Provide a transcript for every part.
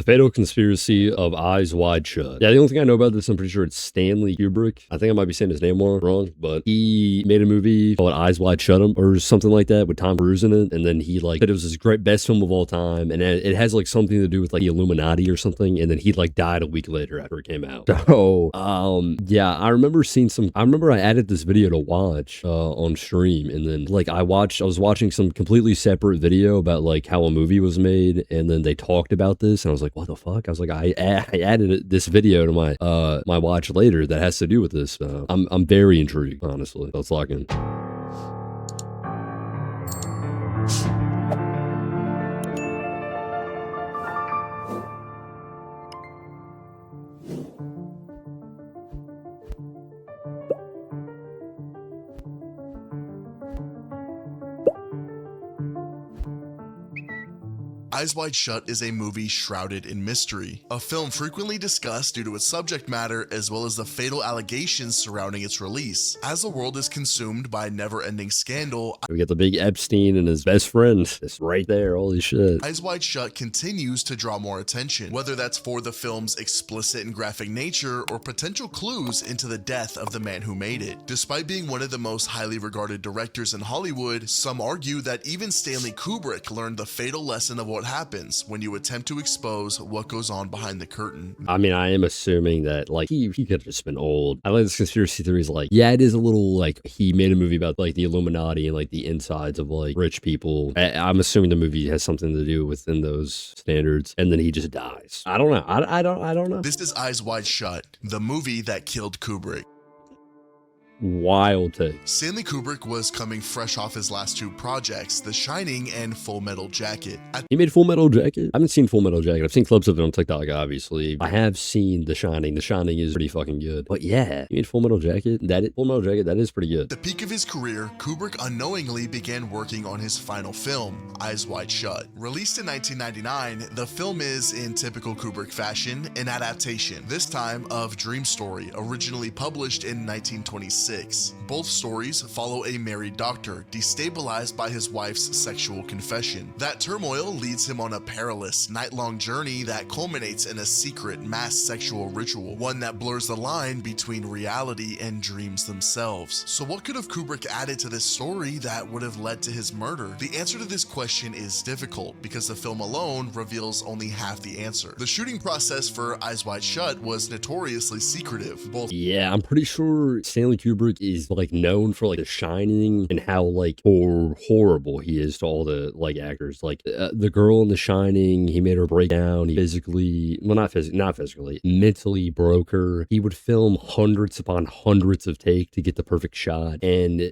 Fatal Conspiracy of Eyes Wide Shut. Yeah, the only thing I know about this, I'm pretty sure it's Stanley Kubrick. I think I might be saying his name wrong, but he made a movie called Eyes Wide Shut or something like that with Tom Cruise in it. And then he like said it was his best film of all time. And it has like something to do with like the Illuminati or something. And then he like died a week later after it came out. So, yeah, I remember I added this video to watch on stream. And then like I was watching some completely separate video about like how a movie was made. And then they talked about this. And I was like, what the fuck? I was like, I added this video to my my watch later that has to do with this. I'm very intrigued, honestly. Let's lock in. Eyes Wide Shut is a movie shrouded in mystery, a film frequently discussed due to its subject matter as well as the fatal allegations surrounding its release. As the world is consumed by a never-ending scandal, We got the big Epstein and his best friend. It's right there, holy shit. Eyes Wide Shut continues to draw more attention, whether that's for the film's explicit and graphic nature or potential clues into the death of the man who made it. Despite being one of the most highly regarded directors in Hollywood, some argue that even Stanley Kubrick learned the fatal lesson of what happens when you attempt to expose what goes on behind the curtain. I mean, I am assuming that like he could have just been old. I like this conspiracy theories like, yeah, it is a little like he made a movie about like the Illuminati and like the insides of like rich people. I'm assuming the movie has something to do within those standards, and then he just dies. I don't know. I don't know. This is Eyes Wide Shut, the movie that killed Kubrick. Wild take. Stanley Kubrick was coming fresh off his last two projects, The Shining and Full Metal Jacket. He made Full Metal Jacket? I haven't seen Full Metal Jacket. I've seen clips of it on TikTok, obviously. I have seen The Shining. The Shining is pretty fucking good. But yeah, he made Full Metal Jacket. Full Metal Jacket, that is pretty good. At the peak of his career, Kubrick unknowingly began working on his final film, Eyes Wide Shut. Released in 1999, the film is, in typical Kubrick fashion, an adaptation, this time of Dream Story, originally published in 1926. Both stories follow a married doctor, destabilized by his wife's sexual confession. That turmoil leads him on a perilous, night-long journey that culminates in a secret mass sexual ritual, one that blurs the line between reality and dreams themselves. So what could have Kubrick added to this story that would have led to his murder? The answer to this question is difficult, because the film alone reveals only half the answer. The shooting process for Eyes Wide Shut was notoriously secretive. Yeah, I'm pretty sure Stanley Kubrick is like known for like The Shining and how like horrible he is to all the like actors. Like the girl in The Shining, he made her break down. He physically, well, not physically, mentally broke her. He would film hundreds upon hundreds of takes to get the perfect shot. And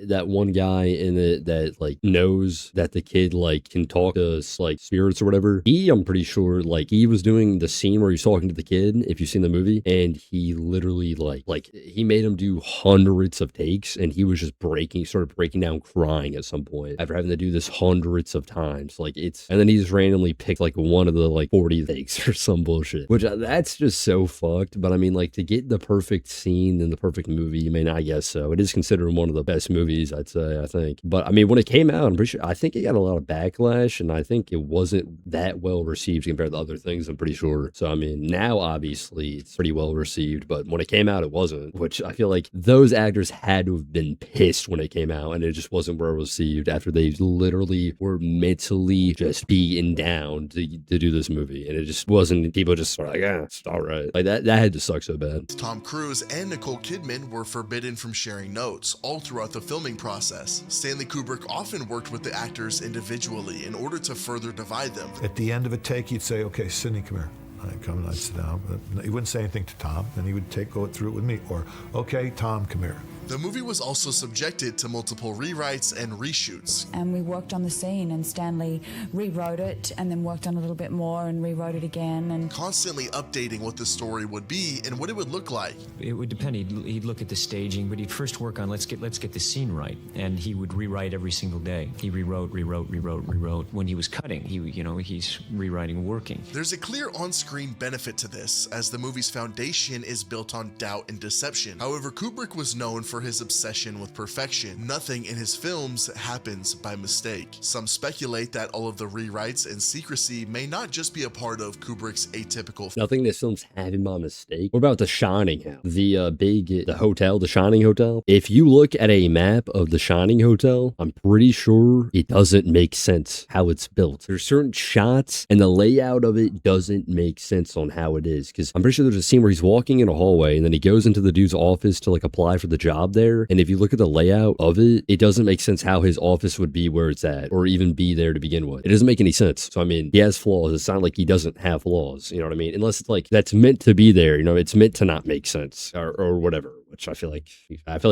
that one guy in it that like knows that the kid like can talk to like spirits or whatever. I'm pretty sure like he was doing the scene where he's talking to the kid, if you've seen the movie, and he literally like he made him do hundreds of takes, and he was just started breaking down crying at some point after having to do this hundreds of times. Like and then he just randomly picked like one of the like 40 takes or some bullshit, which that's just so fucked. But I mean, like to get the perfect scene in the perfect movie, I mean, I guess so. It is considered one of the best movies, I'd say, I think. But I mean, when it came out, I'm pretty sure, I think it got a lot of backlash, and I think it wasn't that well received compared to other things, I'm pretty sure. So I mean, now obviously it's pretty well received, but when it came out, it wasn't, which I feel like those actors had to have been pissed when it came out, and it just wasn't well received after they literally were mentally just beaten down to do this movie, and it just wasn't. People just were like, it's all right. Like that had to suck so bad. Tom Cruise and Nicole Kidman were forbidden from sharing notes all throughout the filming process. Stanley Kubrick often worked with the actors individually in order to further divide them. At the end of a take, he'd say, okay, Sidney, come here. I'd come and I'd sit down. But he wouldn't say anything to Tom, and he would go through it with me. Or, okay, Tom, come here. The movie was also subjected to multiple rewrites and reshoots. And we worked on the scene, and Stanley rewrote it and then worked on it a little bit more and rewrote it again. And constantly updating what the story would be and what it would look like. It would depend. He'd look at the staging, but he'd first work on let's get the scene right, and he would rewrite every single day. He rewrote. When he was cutting, he's rewriting, working. There's a clear on-screen benefit to this, as the movie's foundation is built on doubt and deception. However, Kubrick was known for for his obsession with perfection. Nothing in his films happens by mistake. Some speculate that all of the rewrites and secrecy may not just be a part of Kubrick's atypical Nothing in this film's happened by mistake. What about the Shining house? The hotel, the Shining Hotel? If you look at a map of the Shining Hotel, I'm pretty sure it doesn't make sense how it's built. There's certain shots and the layout of it doesn't make sense on how it is. Because I'm pretty sure there's a scene where he's walking in a hallway and then he goes into the dude's office to like apply for the job there. And if you look at the layout of it, it doesn't make sense how his office would be where it's at or even be there to begin with. It doesn't make any sense. So I mean, he has flaws. It's not like he doesn't have flaws. You know what I mean? Unless it's like that's meant to be there. You know, it's meant to not make sense or whatever. Which I feel like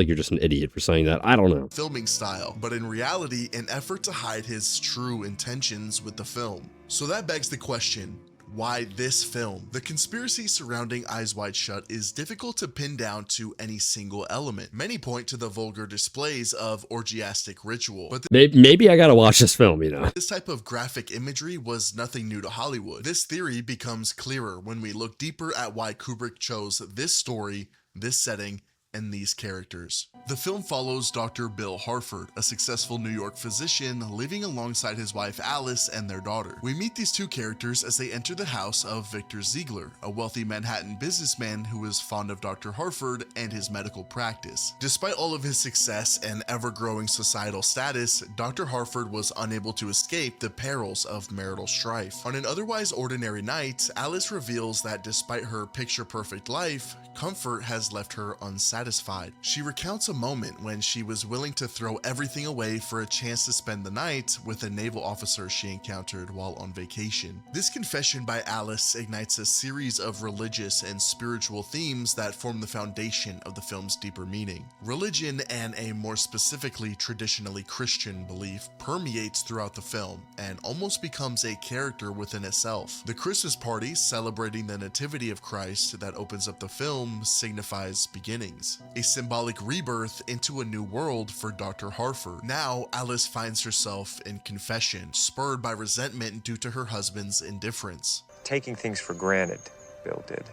you're just an idiot for saying that. I don't know. Filming style, but in reality, an effort to hide his true intentions with the film. So that begs the question, why this film? The conspiracy surrounding Eyes Wide Shut is difficult to pin down to any single element. Many point to the vulgar displays of orgiastic ritual, but maybe I gotta watch this film, you know. This type of graphic imagery was nothing new to Hollywood. This theory becomes clearer when we look deeper at why Kubrick chose this story, this setting, and these characters. The film follows Dr. Bill Harford, a successful New York physician living alongside his wife Alice and their daughter. We meet these two characters as they enter the house of Victor Ziegler, a wealthy Manhattan businessman who is fond of Dr. Harford and his medical practice. Despite all of his success and ever-growing societal status, Dr. Harford was unable to escape the perils of marital strife. On an otherwise ordinary night, Alice reveals that despite her picture-perfect life, comfort has left her unsatisfied. She recounts a moment when she was willing to throw everything away for a chance to spend the night with a naval officer she encountered while on vacation. This confession by Alice ignites a series of religious and spiritual themes that form the foundation of the film's deeper meaning. Religion, and a more specifically traditionally Christian belief, permeates throughout the film and almost becomes a character within itself. The Christmas party celebrating the nativity of Christ that opens up the film signifies beginnings, a symbolic rebirth into a new world for Dr. Harford. Now, Alice finds herself in confession, spurred by resentment due to her husband's indifference. Taking things for granted, Bill did.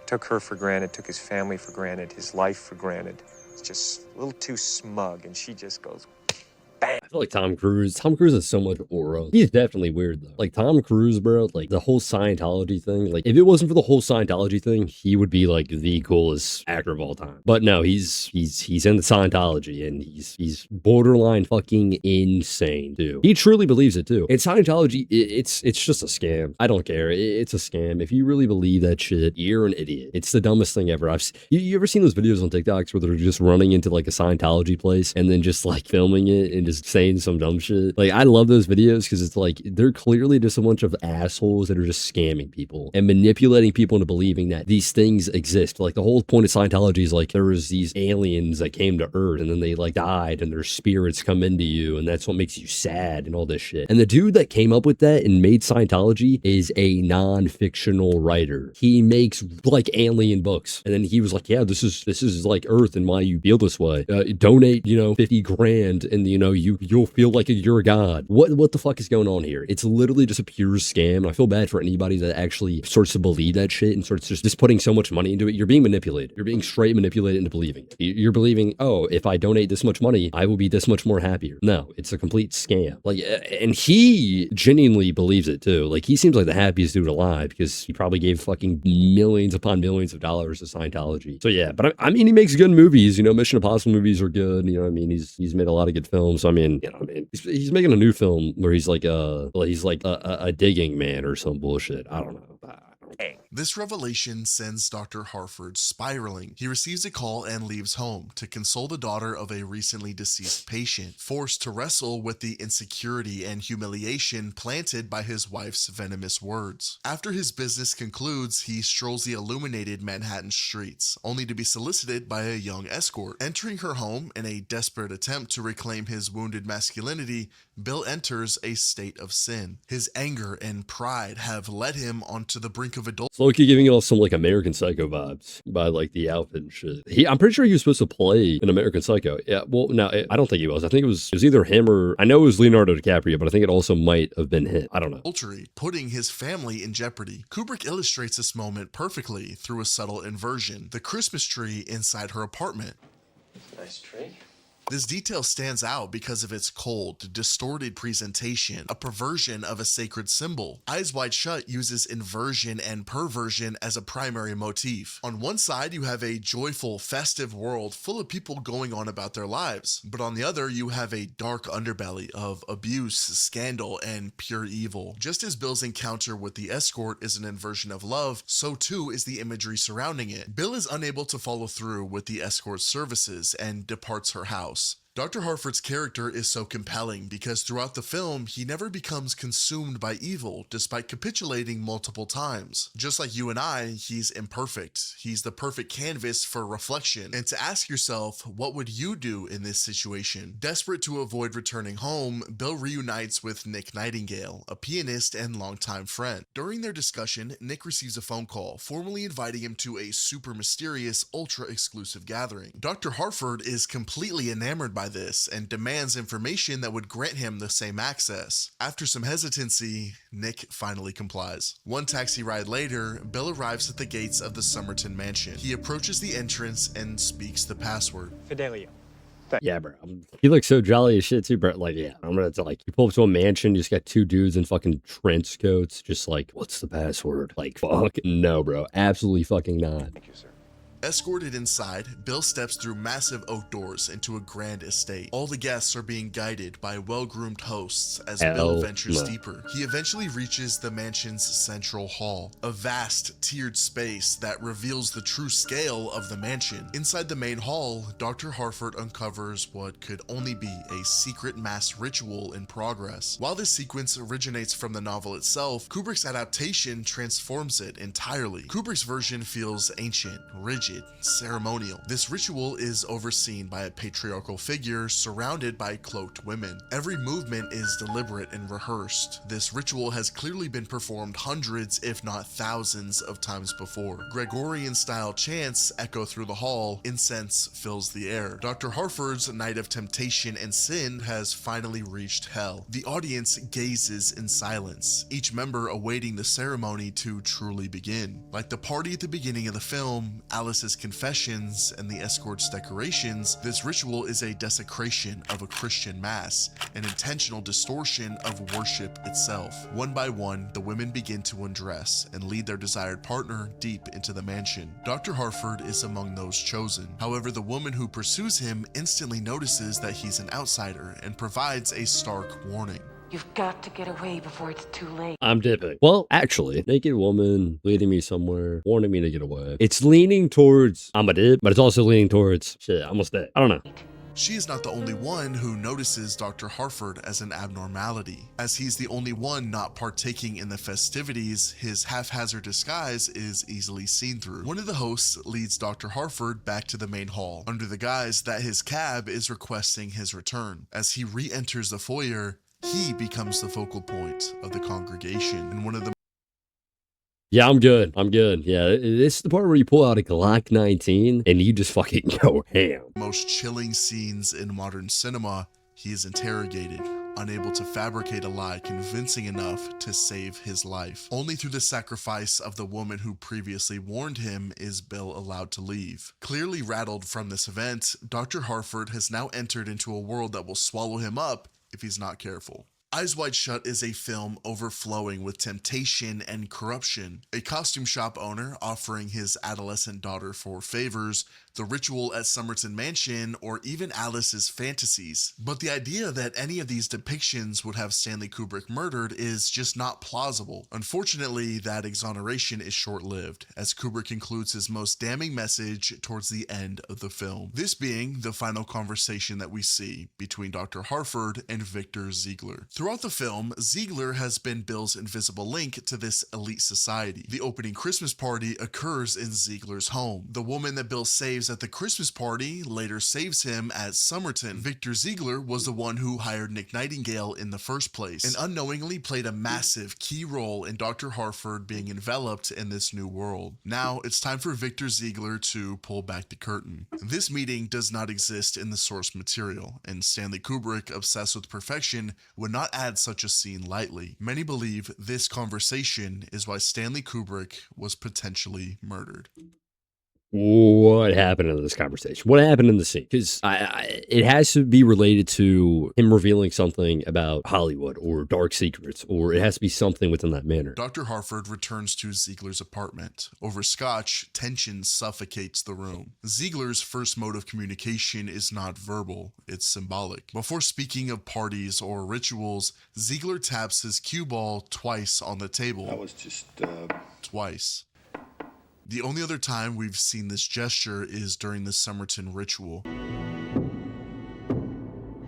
Took her for granted, took his family for granted, his life for granted. It's just a little too smug, and she just goes, bam. I feel like Tom Cruise has so much aura. He's definitely weird though. Like Tom Cruise, bro, like the whole Scientology thing. Like if it wasn't for the whole Scientology thing, he would be like the coolest actor of all time. But no, he's in the Scientology and he's borderline fucking insane too. He truly believes it too. And Scientology, it's just a scam. I don't care. It's a scam. If you really believe that shit, you're an idiot. It's the dumbest thing ever. You ever seen those videos on TikToks where they're just running into like a Scientology place and then just like filming it and just saying some dumb shit? Like I love those videos because it's like they're clearly just a bunch of assholes that are just scamming people and manipulating people into believing that these things exist. Like the whole point of Scientology is like there was these aliens that came to Earth and then they like died and their spirits come into you and that's what makes you sad and all this shit. And the dude that came up with that and made Scientology is a non-fictional writer. He makes like alien books and then he was like, yeah, this is like Earth and why you feel this way. Donate 50 grand and you'll feel like you're a god. What the fuck is going on here? It's literally just a pure scam. I feel bad for anybody that actually starts to believe that shit and starts just putting so much money into it. You're being manipulated. You're being straight manipulated into believing. You're believing, oh, if I donate this much money, I will be this much more happier. No, it's a complete scam. Like, and he genuinely believes it too. Like, he seems like the happiest dude alive because he probably gave fucking millions upon millions of dollars to Scientology. So yeah, but I mean, he makes good movies. Mission Impossible movies are good. I mean, he's made a lot of good films. So, I mean, he's making a new film where he's like a digging man or some bullshit. I don't know. This revelation sends Dr. Harford spiraling. He receives a call and leaves home to console the daughter of a recently deceased patient, forced to wrestle with the insecurity and humiliation planted by his wife's venomous words. After his business concludes, he strolls the illuminated Manhattan streets, only to be solicited by a young escort. Entering her home in a desperate attempt to reclaim his wounded masculinity, Bill enters a state of sin. His anger and pride have led him onto the brink of adultery. It's low-key giving off some like American Psycho vibes by like the outfit and shit. I'm pretty sure he was supposed to play an American Psycho. Yeah, well, no, I don't think he was. I think it was either him or I know it was Leonardo DiCaprio, but I think it also might have been him. I don't know. Adultery, putting his family in jeopardy. Kubrick illustrates this moment perfectly through a subtle inversion. The Christmas tree inside her apartment. Nice tree. This detail stands out because of its cold, distorted presentation, a perversion of a sacred symbol. Eyes Wide Shut uses inversion and perversion as a primary motif. On one side, you have a joyful, festive world full of people going on about their lives, but on the other, you have a dark underbelly of abuse, scandal, and pure evil. Just as Bill's encounter with the escort is an inversion of love, so too is the imagery surrounding it. Bill is unable to follow through with the escort's services and departs her house. Dr. Harford's character is so compelling because throughout the film, he never becomes consumed by evil despite capitulating multiple times. Just like you and I, he's imperfect. He's the perfect canvas for reflection. And to ask yourself, what would you do in this situation? Desperate to avoid returning home, Bill reunites with Nick Nightingale, a pianist and longtime friend. During their discussion, Nick receives a phone call, formally inviting him to a super mysterious, ultra-exclusive gathering. Dr. Harford is completely enamored by this and demands information that would grant him the same access. After some hesitancy, Nick finally complies. One taxi ride later, Bill arrives at the gates of the Somerton mansion. He approaches the entrance and speaks the password. Fidelio. Yeah, bro. He looks so jolly as shit too, bro. Like, yeah, I'm gonna tell, like, you pull up to a mansion, you just got two dudes in fucking trench coats, just like, what's the password? Like, fuck no, bro. Absolutely fucking not. Thank you, sir. Escorted inside, Bill steps through massive oak doors into a grand estate. All the guests are being guided by well-groomed hosts as Bill ventures deeper. He eventually reaches the mansion's central hall, a vast, tiered space that reveals the true scale of the mansion. Inside the main hall, Dr. Harford uncovers what could only be a secret mass ritual in progress. While this sequence originates from the novel itself, Kubrick's adaptation transforms it entirely. Kubrick's version feels ancient, rigid, ceremonial. This ritual is overseen by a patriarchal figure surrounded by cloaked women. Every movement is deliberate and rehearsed. This ritual has clearly been performed hundreds, if not thousands, of times before. Gregorian-style chants echo through the hall. Incense fills the air. Dr. Harford's night of temptation and sin has finally reached hell. The audience gazes in silence, each member awaiting the ceremony to truly begin. Like the party at the beginning of the film, Alice's confessions and the escort's decorations, this ritual is a desecration of a Christian mass, an intentional distortion of worship itself. One by one, the women begin to undress and lead their desired partner deep into the mansion. Dr. Harford is among those chosen. However, the woman who pursues him instantly notices that he's an outsider and provides a stark warning. You've got to get away before it's too late. I'm dipping. Well, actually, naked woman leading me somewhere, warning me to get away. It's leaning towards I'm a dip, but it's also leaning towards shit, I'm gonna stay. I don't know. She is not the only one who notices Dr. Harford as an abnormality. As he's the only one not partaking in the festivities, his haphazard disguise is easily seen through. One of the hosts leads Dr. Harford back to the main hall, under the guise that his cab is requesting his return. As he re-enters the foyer, he becomes the focal point of the congregation, and one of the Yeah, I'm good. I'm good. Yeah, this is the part where you pull out a Glock 19 and you just fucking go ham. most chilling scenes in modern cinema. He is interrogated, unable to fabricate a lie convincing enough to save his life. Only through the sacrifice of the woman who previously warned him is Bill allowed to leave. Clearly rattled from this event, Dr. Harford has now entered into a world that will swallow him up if he's not careful. Eyes Wide Shut is a film overflowing with temptation and corruption. A costume shop owner offering his adolescent daughter for favors, the ritual at Somerton Mansion, or even Alice's fantasies. But the idea that any of these depictions would have Stanley Kubrick murdered is just not plausible. Unfortunately, that exoneration is short-lived, as Kubrick concludes his most damning message towards the end of the film. This being the final conversation that we see between Dr. Harford and Victor Ziegler. Throughout the film, Ziegler has been Bill's invisible link to this elite society. The opening Christmas party occurs in Ziegler's home. The woman that Bill saves at the Christmas party later saves him at Somerton. Victor Ziegler was the one who hired Nick Nightingale in the first place, and unknowingly played a massive key role in Dr. Harford being enveloped in this new world. Now, it's time for Victor Ziegler to pull back the curtain. This meeting does not exist in the source material, and Stanley Kubrick, obsessed with perfection, would not add such a scene lightly. Many believe this conversation is why Stanley Kubrick was potentially murdered. What happened in this conversation? What happened in the scene? Because it has to be related to him revealing something about Hollywood or dark secrets, or it has to be something within that manner. Dr. Harford returns to Ziegler's apartment. Over scotch, tension suffocates the room. Ziegler's first mode of communication is not verbal, it's symbolic. Before speaking of parties or rituals, Ziegler taps his cue ball twice on the table. That was just, Twice. The only other time we've seen this gesture is during the Somerton ritual.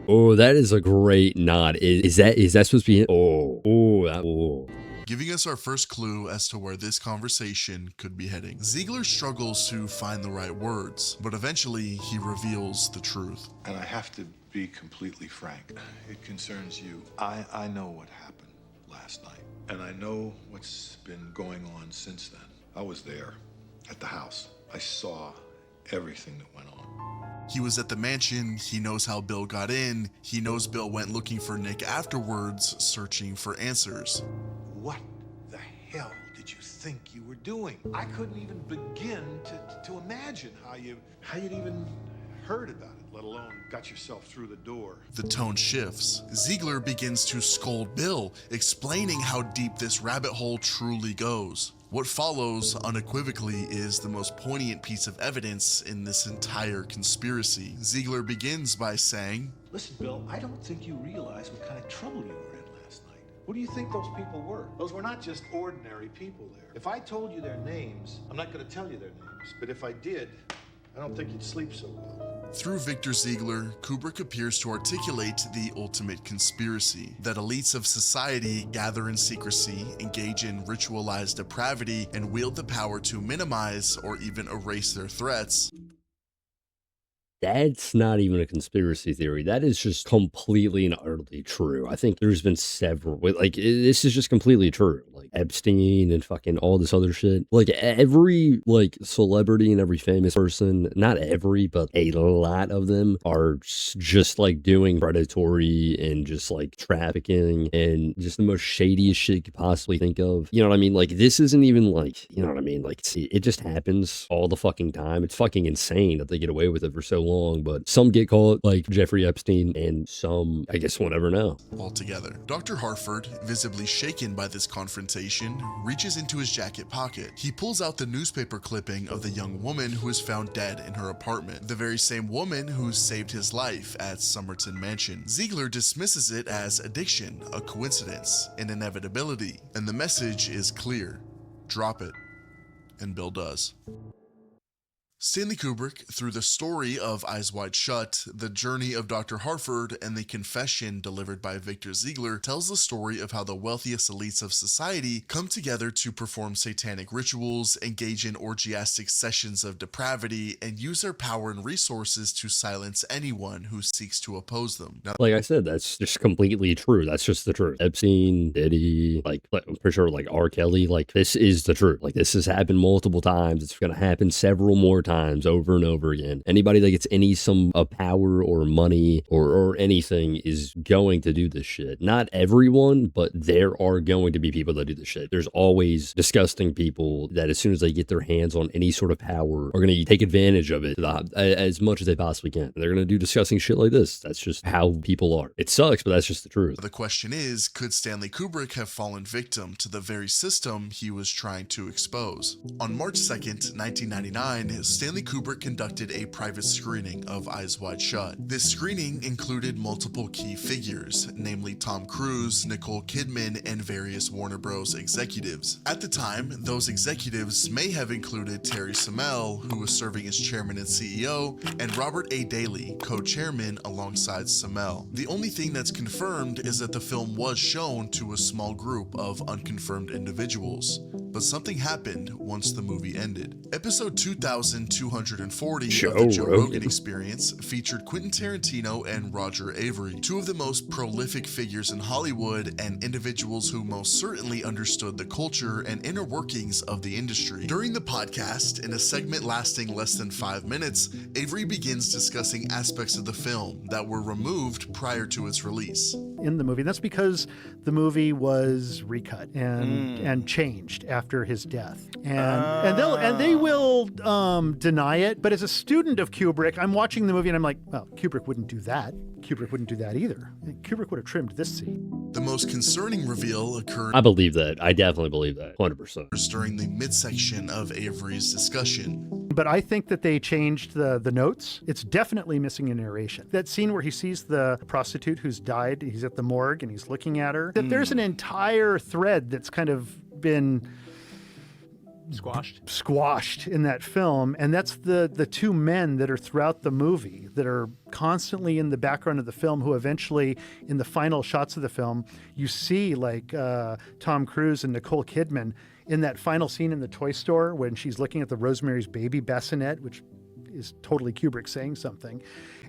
Oh, that is a great nod. Is that supposed to be? Oh. Giving us our first clue as to where this conversation could be heading. Ziegler struggles to find the right words, but eventually he reveals the truth. and I have to be completely frank. It concerns you. I know what happened last night, and I know what's been going on since then. I was there at the house. I saw everything that went on. He was at the mansion, he knows how Bill got in, he knows Bill went looking for Nick afterwards, searching for answers. What the hell did you think you were doing? I couldn't even begin to imagine how you'd even heard about it, let alone got yourself through the door. The tone shifts. Ziegler begins to scold Bill, explaining how deep this rabbit hole truly goes. What follows, unequivocally, is the most poignant piece of evidence in this entire conspiracy. Ziegler begins by saying, Listen, Bill, I don't think you realize what kind of trouble you were in last night. Who do you think those people were? Those were not just ordinary people there. If I told you their names, I'm not going to tell you their names, but if I did, I don't think you'd sleep so well. Through Victor Ziegler, Kubrick appears to articulate the ultimate conspiracy, that elites of society gather in secrecy, engage in ritualized depravity, and wield the power to minimize or even erase their threats. That's not even a conspiracy theory. That is just completely and utterly true. I think there's been several, this is just completely true. Like Epstein and fucking all this other shit. Like every celebrity and every famous person, not every, but a lot of them are just like doing predatory and just like trafficking and just the most shadiest shit you could possibly think of. You know what I mean? Like this isn't even like, you know what I mean? Like see, it just happens all the fucking time. It's fucking insane that they get away with it for so long, but some get caught like Jeffrey Epstein and some, I guess we'll never know. Altogether, Dr. Harford, visibly shaken by this confrontation, reaches into his jacket pocket. He pulls out the newspaper clipping of the young woman who was found dead in her apartment, the very same woman who saved his life at Somerton Mansion. Ziegler dismisses it as addiction, a coincidence, an inevitability, and the message is clear. Drop it. And Bill does. Stanley Kubrick, through the story of Eyes Wide Shut, the journey of Dr. Harford, and the confession delivered by Victor Ziegler, tells the story of how the wealthiest elites of society come together to perform satanic rituals, engage in orgiastic sessions of depravity, and use their power and resources to silence anyone who seeks to oppose them. Now, Like I said, that's just completely true. That's just the truth. Epstein, Diddy, I'm pretty sure R. Kelly, this is the truth. Like this has happened multiple times. It's going to happen several more times over and over again. Anybody that gets some power or money or anything is going to do this shit. Not everyone, but there are going to be people that do this shit. There's always disgusting people that as soon as they get their hands on any sort of power are going to take advantage of it as much as they possibly can. And they're going to do disgusting shit like this. That's just how people are. It sucks, but that's just the truth. the question is, could Stanley Kubrick have fallen victim to the very system he was trying to expose? On March 2nd, 1999, Stanley Kubrick conducted a private screening of Eyes Wide Shut. This screening included multiple key figures, namely Tom Cruise, Nicole Kidman, and various Warner Bros. Executives. At the time, those executives may have included Terry Semel, who was serving as chairman and CEO, and Robert A. Daly, co-chairman alongside Semel. The only thing that's confirmed is that the film was shown to a small group of unconfirmed individuals. But something happened once the movie ended. Episode 2240 of the Joe Rogan Experience featured Quentin Tarantino and Roger Avery, two of the most prolific figures in Hollywood and individuals who most certainly understood the culture and inner workings of the industry. During the podcast, in a segment lasting less than 5 minutes, Avery begins discussing aspects of the film that were removed prior to its release. In the movie, that's because the movie was recut and changed after after his death, and they will deny it. But as a student of Kubrick, I'm watching the movie and I'm like, well, Kubrick wouldn't do that. Kubrick wouldn't do that either. Kubrick would have trimmed this scene. The most concerning reveal occurred I believe that. I definitely believe that. 100%. during the midsection of Avery's discussion. But I think that they changed the notes. It's definitely missing a narration. That scene where he sees the prostitute who's died, he's at the morgue and he's looking at her, that there's an entire thread that's kind of been squashed in that film. And that's the two men that are throughout the movie that are constantly in the background of the film, who eventually in the final shots of the film, you see like Tom Cruise and Nicole Kidman in that final scene in the toy store when she's looking at the Rosemary's Baby bassinet, which is totally Kubrick saying something.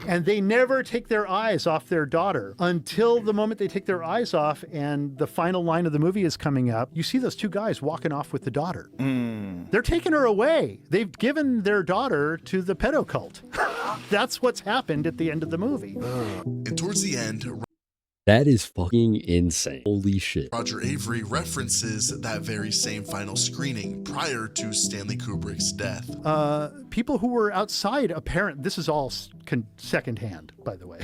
And they never take their eyes off their daughter until the moment they take their eyes off and the final line of the movie is coming up. You see those two guys walking off with the daughter. They're taking her away. They've given their daughter to the pedo cult. That's what's happened at the end of the movie. And towards the end, That is fucking insane. Holy shit. Roger Avery references that very same final screening prior to Stanley Kubrick's death. People who were outside, this is all secondhand, by the way.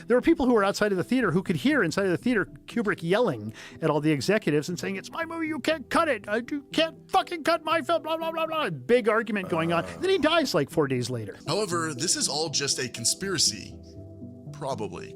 There were people who were outside of the theater who could hear inside of the theater Kubrick yelling at all the executives and saying, "It's my movie, you can't cut it. You can't fucking cut my film, blah, blah, blah, blah." Big argument going on. Then he dies like 4 days later. However, this is all just a conspiracy. Probably.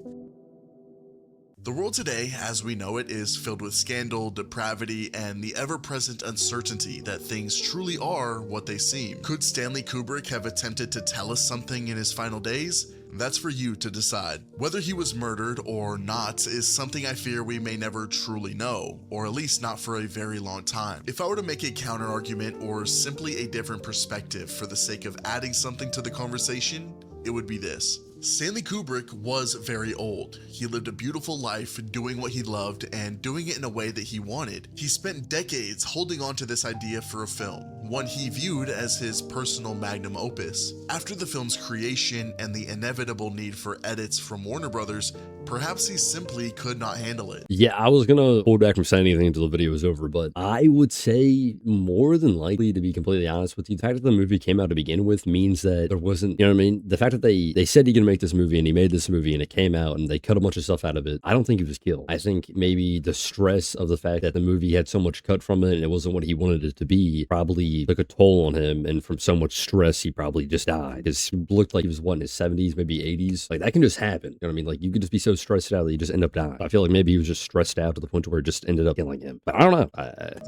The world today, as we know it, is filled with scandal, depravity, and the ever-present uncertainty that things truly are what they seem. Could Stanley Kubrick have attempted to tell us something in his final days? That's for you to decide. Whether he was murdered or not is something I fear we may never truly know, or at least not for a very long time. If I were to make a counter-argument or simply a different perspective for the sake of adding something to the conversation, it would be this. Stanley Kubrick was very old. He lived a beautiful life doing what he loved and doing it in a way that he wanted. He spent decades holding on to this idea for a film, one he viewed as his personal magnum opus. After the film's creation and the inevitable need for edits from Warner Brothers, perhaps he simply could not handle it. Yeah, I was gonna hold back from saying anything until the video was over, but I would say more than likely, to be completely honest with you, the fact that the movie came out to begin with means that there wasn't, you know what I mean? The fact that they said he could make this movie and he made this movie and it came out and they cut a bunch of stuff out of it, I don't think he was killed. I think maybe the stress of the fact that the movie had so much cut from it and it wasn't what he wanted it to be probably took a toll on him, and from so much stress he probably just died. Because he looked like he was, what, in his 70s, maybe 80s? Like, that can just happen. You know what I mean? Like, you could just be so stressed out that you just end up dying. I feel like maybe he was just stressed out to the point where it just ended up killing him. But I don't know.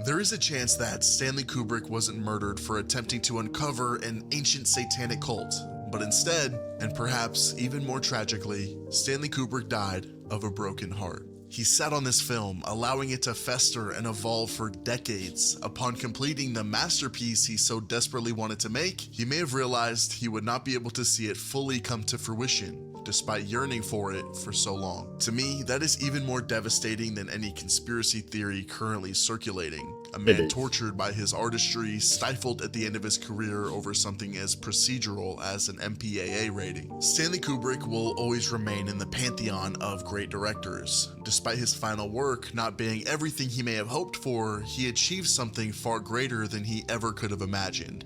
There is a chance that Stanley Kubrick wasn't murdered for attempting to uncover an ancient satanic cult, but instead, and perhaps even more tragically, Stanley Kubrick died of a broken heart. He sat on this film, allowing it to fester and evolve for decades. Upon completing the masterpiece he so desperately wanted to make, he may have realized he would not be able to see it fully come to fruition, despite yearning for it for so long. To me, that is even more devastating than any conspiracy theory currently circulating. A man tortured by his artistry, stifled at the end of his career over something as procedural as an MPAA rating. Stanley Kubrick will always remain in the pantheon of great directors. Despite his final work not being everything he may have hoped for, he achieved something far greater than he ever could have imagined.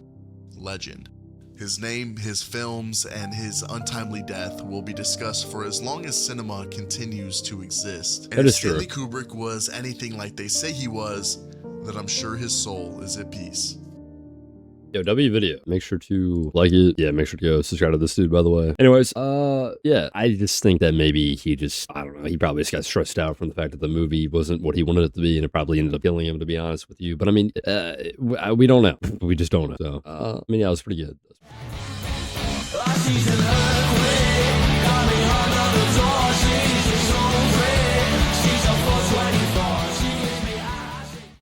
Legend. His name, his films, and his untimely death will be discussed for as long as cinema continues to exist. And if Stanley Kubrick was anything like they say he was, then I'm sure his soul is at peace. Yo, W video. Make sure to like it. Yeah, make sure to go subscribe to this dude, by the way. Anyways, yeah, I just think that maybe he just, I don't know, he probably just got stressed out from the fact that the movie wasn't what he wanted it to be, and it probably ended up killing him, to be honest with you. But I mean, we don't know. We just don't know. So, I mean, yeah, it was pretty good.